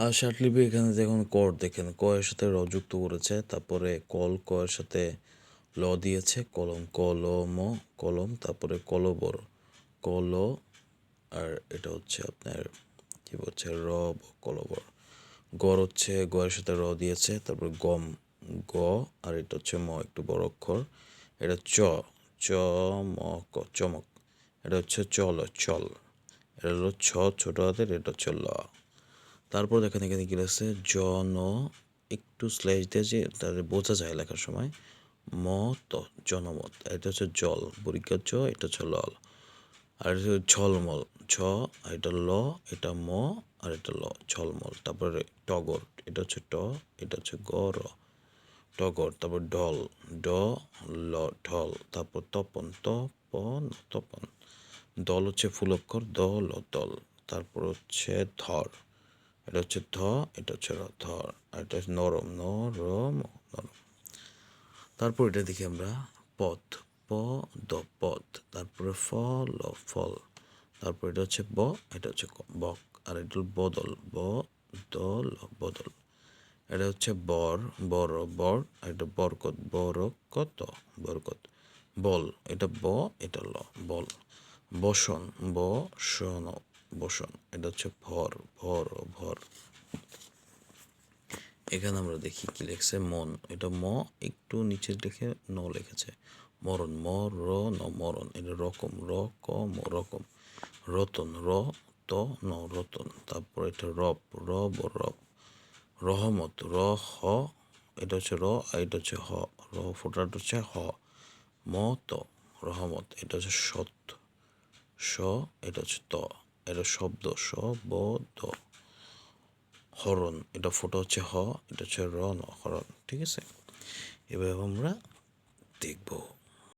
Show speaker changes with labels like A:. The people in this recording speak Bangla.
A: আর ষাটলিপি এখানে দেখুন কর দেখেন ক এর সাথে র যুক্ত করেছে, তারপরে কল ক এর সাথে ল দিয়েছে, কলম কলম কলম, তারপরে কলবর কল, আর এটা হচ্ছে আপনার কি বলছে র কলবর। গড় হচ্ছে গ এর সাথে র দিয়েছে, তারপরে গম গ, আর এটা হচ্ছে ম একটু বড় অক্ষর, এটা চ চমক চমক, এটা হচ্ছে চল চল, এটা হলো ছ ছোট হাতের, এটা হচ্ছে ল। তারপর দেখেন এখানে কি আছে জন, একটু স্ল্যাশ দিয়েছে তাহলে বোঝা যায় লেখার সময়, মত জনমত, এটা হচ্ছে জল পরীক্ষা চ, এটা হচ্ছে লল, আর এটা হচ্ছে ঝলমল ছ, আর এটা ল, এটা ম, আর এটা ল ঝলমল। তারপরে টগর, এটা হচ্ছে ট, এটা হচ্ছে গ র টগর। তারপর ঢল ড ল ঢল। তারপর তপন তপন তপন, দল হচ্ছে ফুল অক্ষর দ ল দল। তারপর হচ্ছে ধর, এটা হচ্ছে ধ, এটা হচ্ছে র ধর, আর এটা হচ্ছে নরম নরম নরম। তারপর এটা দেখি আমরা পথ প দ পথ, তারপরে ফল ফল, তারপর এটা হচ্ছে ব, এটা হচ্ছে বক, আর এটা হল বদল ব দল বদল। এটা হচ্ছে বর বড় বর, আর এটা বরকত বরকত বরকত। বল, এটা ব, এটা ল বল। বসন বসন বসন, এটা হচ্ছে ভর ভর ভর। এখানে আমরা দেখি কি লিখছে মন, এটা ম একটু নিচে লিখে ন লিখেছে, মরণ ম র ন মরণ, এটা রকম র কম রকম। রতন র ত ন রতন। তারপর এটা রব র ব রব। রহমত র হ, এটা হচ্ছে র, আর এটা হচ্ছে হ, র ফোটাটা হচ্ছে হ। মত রহমত, এটা হচ্ছে সৎ স, এটা হচ্ছে ত, এটা শব্দ স ব দ। হরণ, এটা ফোটা হচ্ছে হ, এটা হচ্ছে র ন হরণ। ঠিক আছে, এভাবে আমরা দেখব।